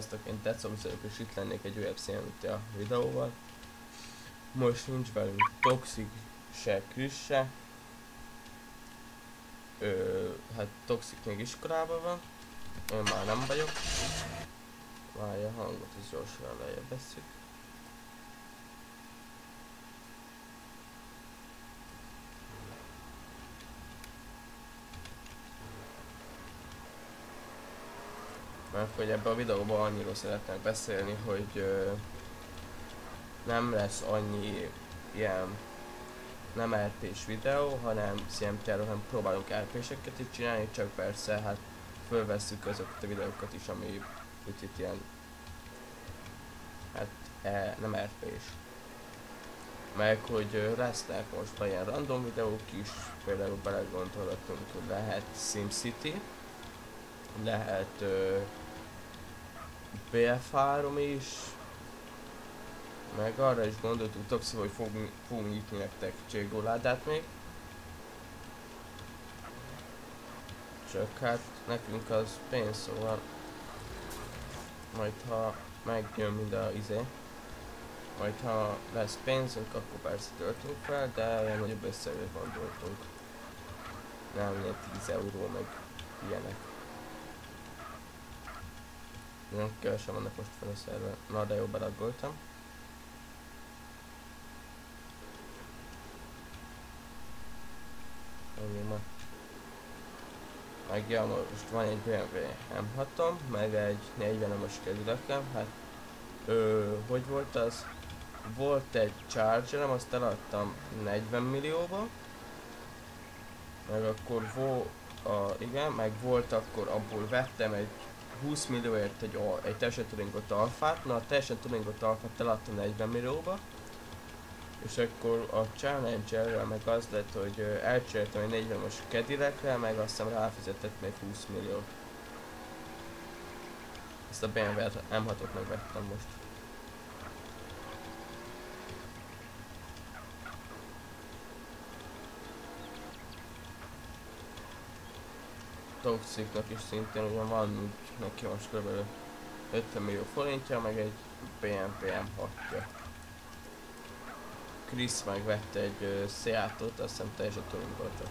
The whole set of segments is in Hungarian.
sziasztok, én Tetszolus vagyok, és itt lennék egy újabb Szénutya videóval. Most nincs velünk Toxic se, Chris se. Hát Toxic még iskolában van. Én már nem vagyok. Várja a hangot, ez gyorsan lejjebb veszik. Mert hogy ebben a videóban annyiról szeretnék beszélni, hogy nem lesz annyi ilyen nem RP-s videó, hanem CMT-ről, hanem próbálunk RP-seket is csinálni, csak persze hát fölvesszük azokat a videókat is, ami úgyhogy ilyen hát nem RP-s. Meg hogy lesznek most ilyen random videók is, például belegondolhatunk, hogy lehet SimCity, lehet BF3 is, meg arra is gondoltuk Toxival, hogy fogunk nyitni nektek cségóládát még. Csak hát nekünk az pénz, szóval majd ha megjön mind a majd ha lesz pénzünk, akkor persze töltünk fel, de ilyen nagyobb összegre gondoltunk. Nem 10 euró meg ilyenek. Nem kevesen vannak most fel a szerver. Na de jó, belaggoltam. Meg ja, most van egy BMW M6-om, meg egy 40-es kezületem, hát hogy volt az? Volt egy Chargerem, azt eladtam 40 millióba, meg akkor igen, meg volt akkor, abból vettem egy 20 millióért egy teljesen tuningot alfát, na a teljesen tuningot alfát eladtam 40 millióba, és akkor a Challenger-rel meg az lett, hogy elcseréltem egy 40-as Cadillacre, meg azt hiszem ráfizetett még 20 milliót. Ezt a BMW M6-ot megvettem most. Toxicnak is szintén ugyan van neki most kb. 50 millió forintja, meg egy BMW M6-ja. Chris megvette egy Seatot, azt hiszem teljesen tuningoltat.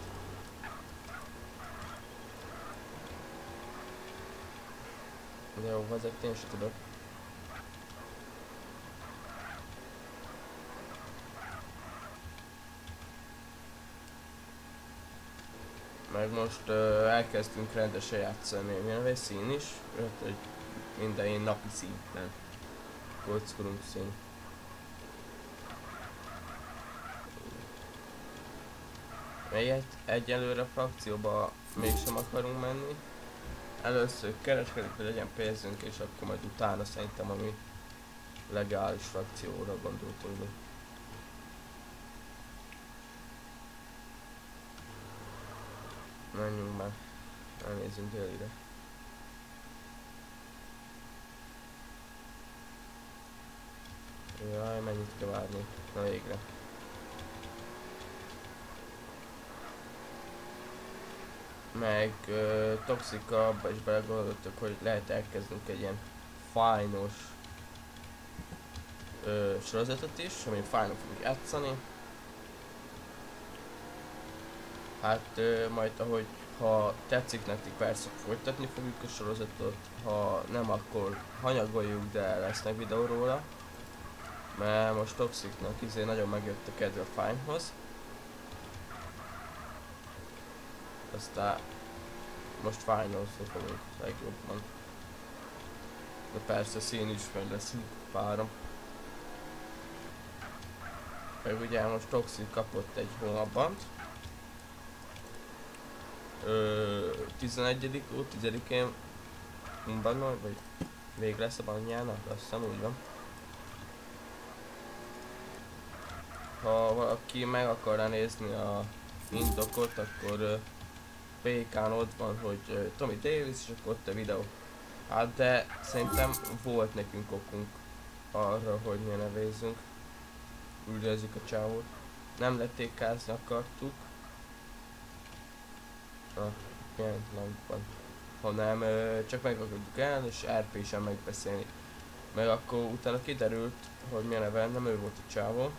De jó, vezetni én sem tudok. Meg most elkezdtünk rendesen játszani, milyen egy szín is, hogy minden ilyen napi szinten kockolunk szín. Melyet egyelőre frakcióba mégsem akarunk menni. Először kereskedünk, hogy legyen pénzünk, és akkor majd utána szerintem ami legális frakcióra gondoltunk. Menjünk már, elnézzünk délire. Jaj, mennyit kell várni, na végre. Meg Toxica abba is belegondoltuk, hogy lehet elkezdünk egy ilyen fájnos sorozatot is, ami fájnon fogjuk játszani. Hát majd ahogy, ha tetszik nektek, persze folytatni fogjuk a sorozatot, ha nem, akkor hanyagoljuk, de lesznek videó róla. Mert most Toxicnak nagyon megjött a kedve a Finehoz. Aztán most Finals-ra fogunk legjobban. De persze szín is meg leszünk párom. Meg ugye most Toxic kapott egy hónapbant. 11. 10-én bannon, vagy vég lesz a banjának, azt hiszem úgy van. Ha valaki meg akarná nézni a indokot, akkor PK-n ott van, hogy Tommy Davis, és akkor ott a videó. Hát de szerintem volt nekünk okunk arra, hogy mi nevézzünk. Üldözzük a csávót. Nem letékázni akartuk. Milyen lamp van. hanem csak megadjuk el és RP-sen megbeszélni. Meg akkor utána kiderült, hogy mi a neve, nem ő volt a csávó.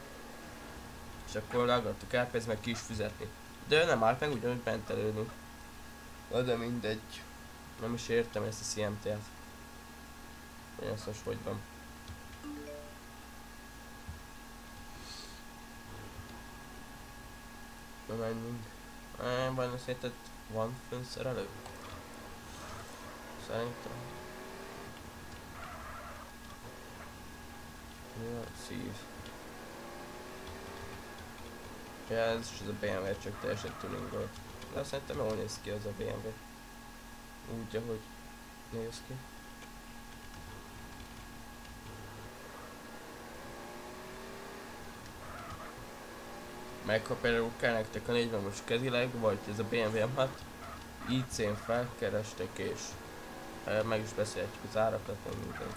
És akkor leagadtuk RP-t, meg ki is fizetni. De ő nem állt meg, ugyanúgy bent előni. De mindegy. Nem is értem ezt a CMT-t. Hogy ez most hogy van. Na menjünk. Van szerinted van fönszerelő? Szerintem. Ja, szív. Ja, ez is az a BMW, csak teljesen tuningolt. De szerintem jól néz ki az a BMW. Úgy, ahogy néz ki. Meg ha például kell nektek a 40-os kezileg, vagy ez a BMW M6, IC-n felkerestek és meg is beszélhetjük az árakat, meg mindent.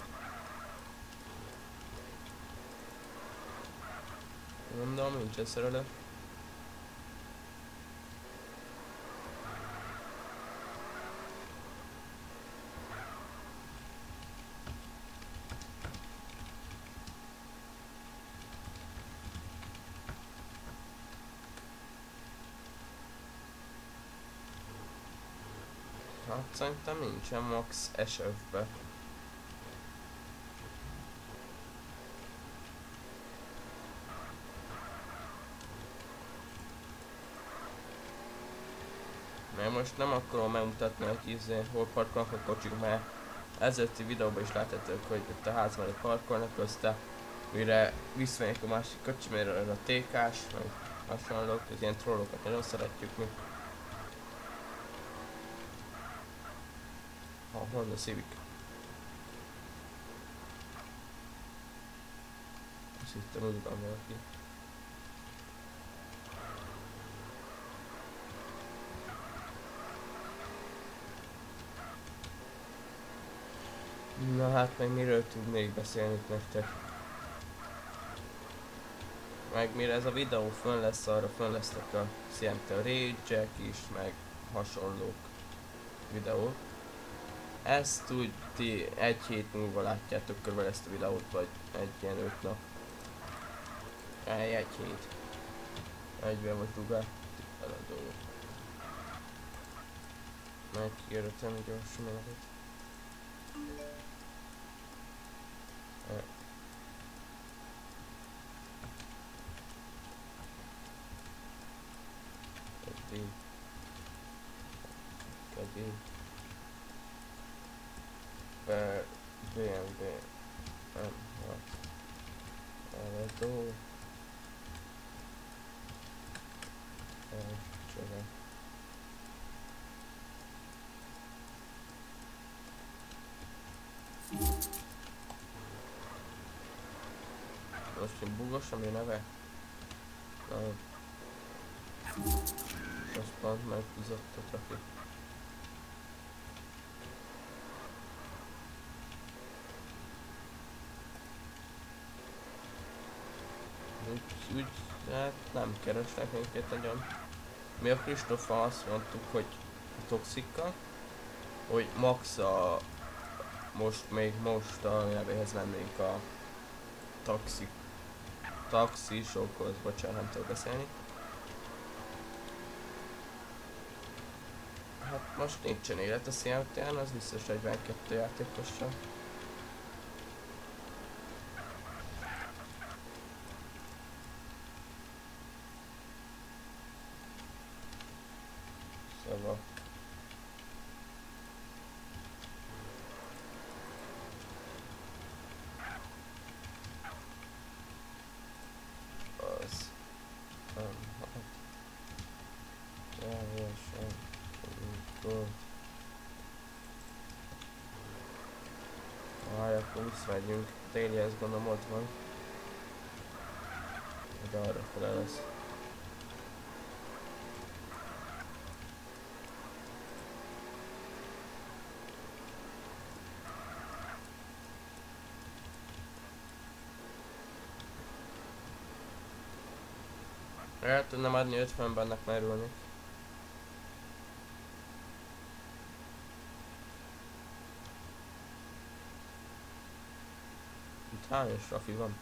Mondom, nincsen szerelő. Hát szerintem nincsen max SF-be. Mert most nem akarom megmutatni, hogy hol parkolnak a kocsik, mert ezelőtti videóban is láthatók, hogy itt a ház mellett parkolnak, aztán mire visszamegyek a másik kocsi, mert a TK-s, meg hasonlók, az ilyen trollokat nagyon szeretjük mi. Honda Civic. Azt hittem, úgy van valaki. Na hát meg miről tudnék beszélni nektek? Meg mire ez a videó fönn lesz, arra fönn lesznek a CMT Rage-ek is, meg hasonlók videók. Ezt úgy ti egy hét múlva látjátok körülbelül ezt a videót, vagy egy ilyen 5 nap. Egy hét. Egyben most dugál eladó. Megkérdetem gyorsan menet. Keddig. Per BMW M6 eladó. Elcsere. Most én bugos, ami neve? Most pont megbízott a trafik. Úgy hát nem keresnek minket nagyon. Mi a Kristóffal azt mondtuk, hogy a Toxika, hogy max a most a nevéhez mennénk a taxisokhoz, bocsánat, nem tudok beszélni. Hát most nincsen élet a CMT-n, az biztos 42 játékossal. Szóval. Az. Akkor visszamegyünk. Téli, ezt gondolom ott van. De arra fele lesz. El tudnám adni 50-ben, annak merülni. hányos rafi van?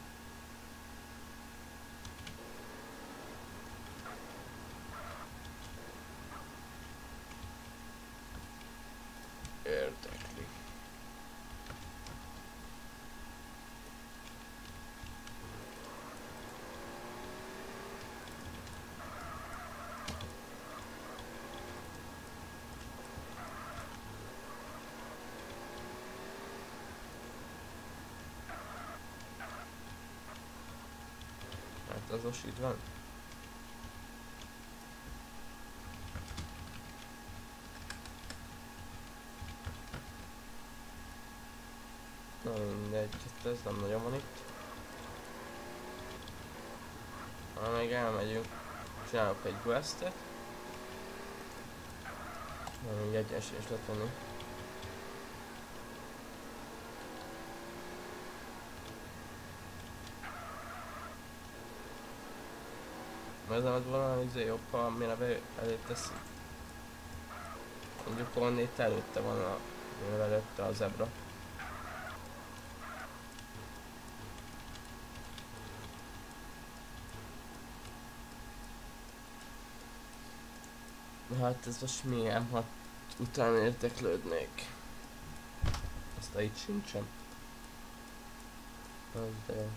Érdekli. Hát az most itt van. Na mindegy, hát ez nem nagyon van itt. Ha még elmegyünk, csinálok egy questet. Na még egy esélyes lett venni. Ez nem valami jobb, ha mi neve elé teszi. Mondjuk onnét előtte van a... előtte a zebra. Hát ez most milyen, ha utána érdeklődnék. Aztán itt sincsen. Az de jó.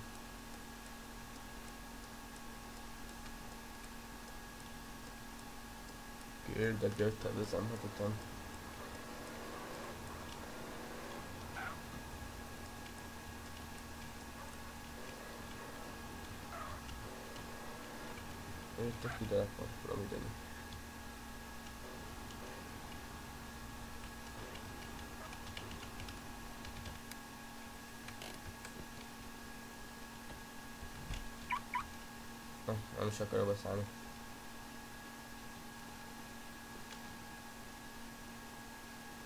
Érdekelt evezem hatatom. Értek ide akkor ideni. Na, nem is akarok beszállni.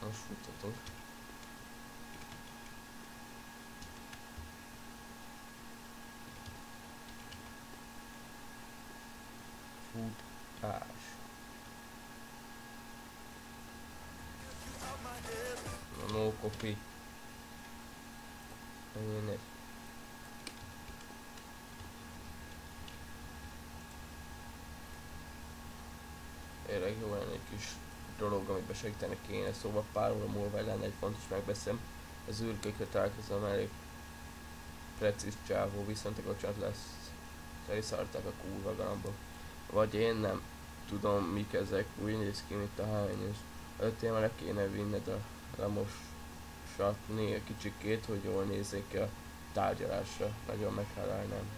Most futtatunk. Futás. No copy. Ennyi. Tényleg jó lenne egy kis dolog, amit besegíteni kéne, szóval pár óra múlva lenne egy fontos megbeszélem. Az űrkökre találkozom, elég precíz csávó, viszont a kocsát lesz. Szarták a kurva galambok. Vagy én nem tudom mik ezek, úgy néz ki mint a hányos. 5 évre le kéne vinned a lemosatni a kicsikét, hogy jól nézzék ki a tárgyalásra. Nagyon meghálálnám.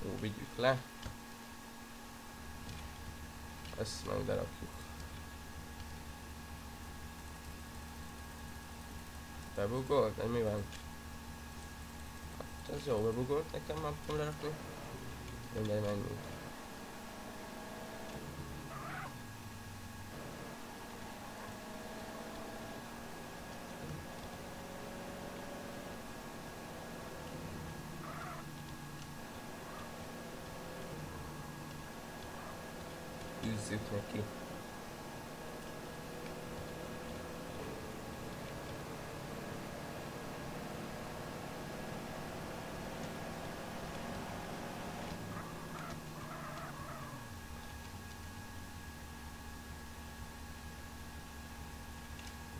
Ó, vigyük le. Ezt meg lerakjuk. Bebugolt? De mi van? Hát ez jó, bebugolt nekem, már tudom lerakni. Mindegy, menjünk. Űzzük neki.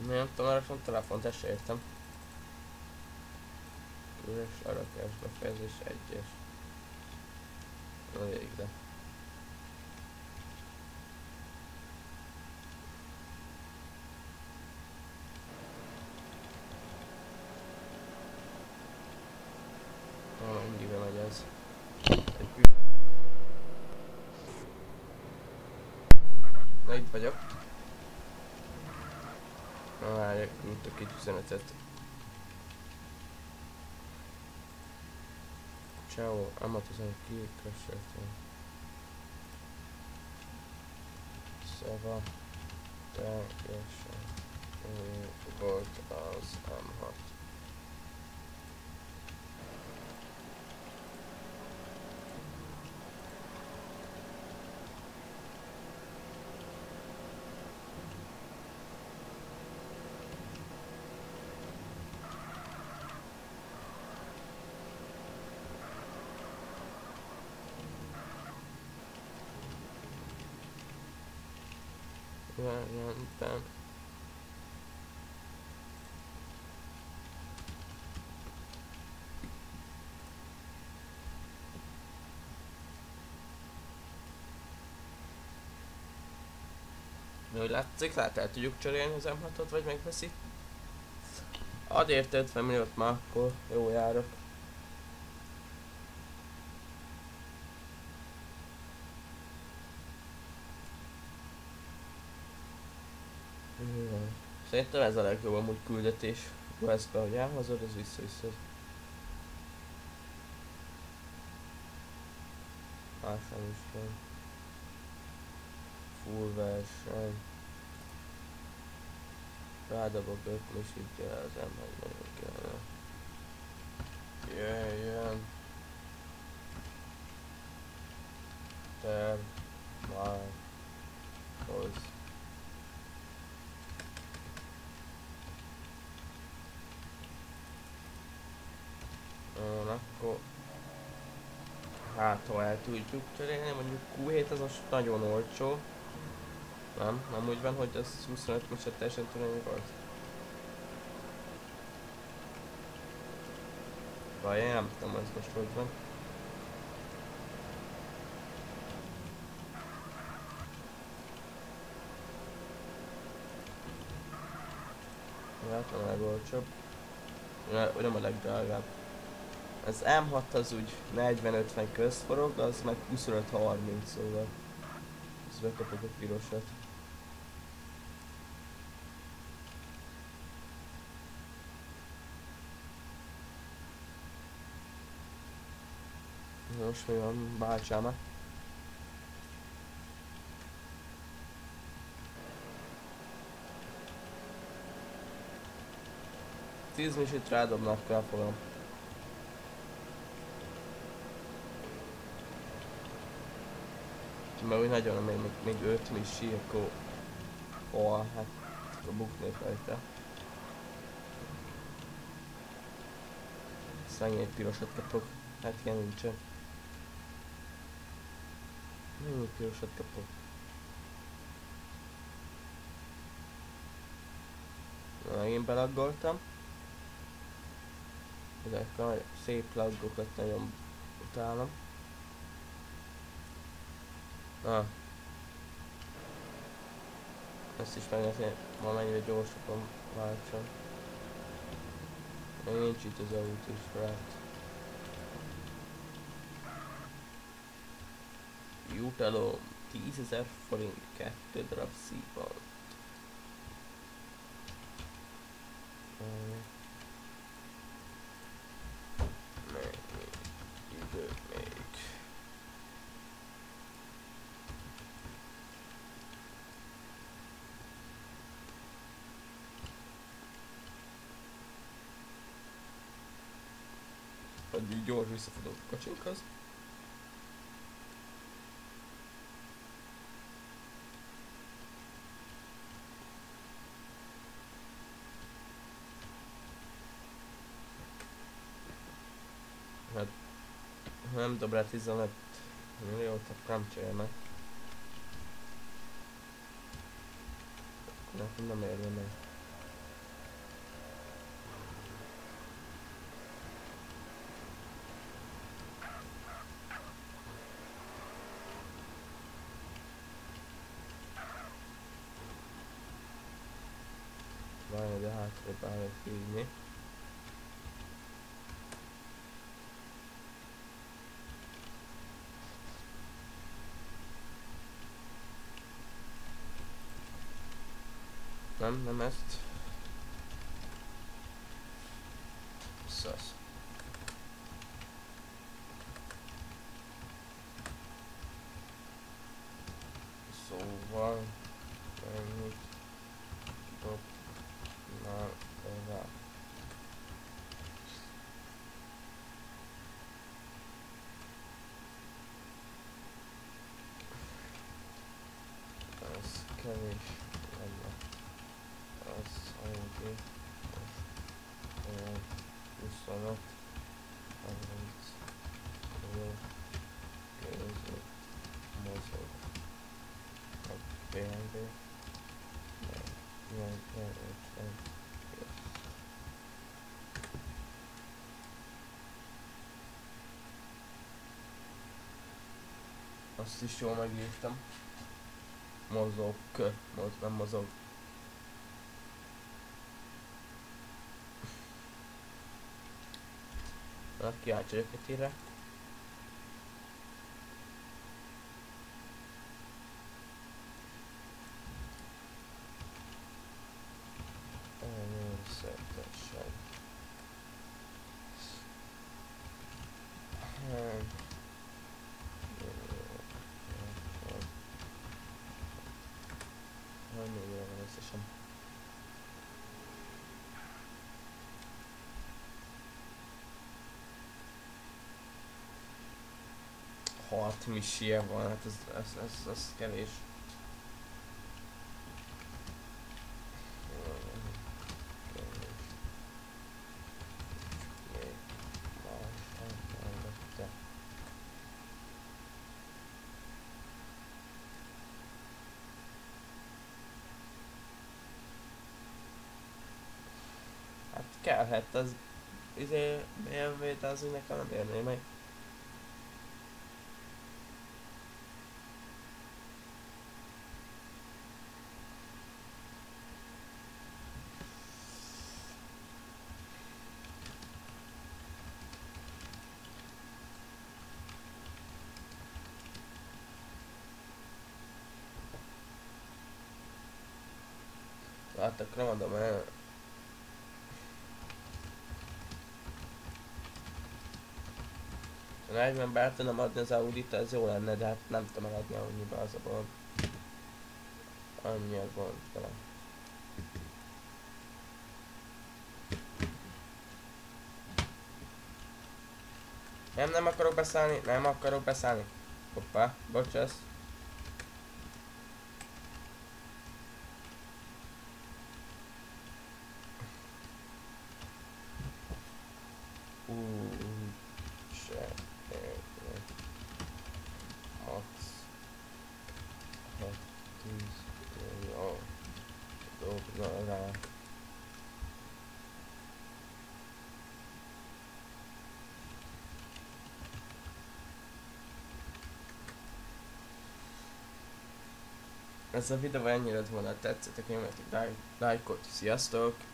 Nem tudom, arra van telefont, ezt se értem. Üres arakás befejezés 1-es. Elég, de. Mennyibe megy ez? Na itt vagyok. Na várjak, küldtök egy üzenetet. Ciao, amatozom ki, köszönöm. Szava, teljesen volt az M6. rendben. De hogy látszik, el tudjuk cserélni az M6-ot, vagy megveszi? Ad érte 50 milliót, már akkor jó járok. Szerintem ez a legjobb amúgy küldetés. USB, hogy elhozod, ez vissza-vissza. Más nem is van. Full verseny. Rádobok 5 misit, az ember nagyon kellene. Jöjjön. Terv. Már. Hoz. Akkor hát ha el tudjuk cserélni, mondjuk Q7 az most nagyon olcsó. Nem úgy van, hogy az 25 másodpercen tudom volt. Vagy én nem tudom, ez most hogy van. Hát nem a legolcsóbb. Nem a legdrágább. Az M6 az úgy 40-50 közt forog, az meg 25-30, szóval ezt bekapok a pirosat. Most mi van, bácsáma? Tíz misit rádobnak, felfogom. Mert úgy nagyon, még 5 misi, akkor... hát... akkor buknék rajta. Szegény egy pirosat kapok. Hát ilyen nincsen. Mennyi pirosat kapok? Na, én belaggoltam. Ezek a szép laggokat nagyon utálom. Ezt is meg lehet, ma mennyire gyorsabban váltson. Még nincs itt az autó is rát. Jutalom 10.000 forint, 2 darab szívban. Idő még. Addig gyors visszafordulok a kocsinkhoz. Hát, ha nem dob rá 15 milliót, akkor nem cserélnek. Akkor nekem nem érve meg. Várj, de hátrébb állok hívni. Nem ezt. Szasz. Szóval... ennyit dobnál rá. Ez kevés lenne. Az annyi. Most olyan 25, 30 millió között mozog a BMW. Azt is jól megírtam. Mozog, nem mozog. Na, kíváncsi vagyok a tírre. Természetesen. Hány óra van összesen? 6 misie van, hát ez kevés. Hát kellhet az BMW-t, az úgy nekem nem érné meg. Hát akkor mondom el. Ha egyben be tudnám adni az Audit, ez jó lenne, de hát nem tudom eladni annyiba, az a gond. Annyi a gond vele. Nem akarok beszállni, nem akarok beszállni. Hoppá, bocsász. Se érne. Max. 6-10 millió. Dobna rá. Ez a videó ennyire lett volna, tetszettek, nyomjatok lájkot, sziasztok!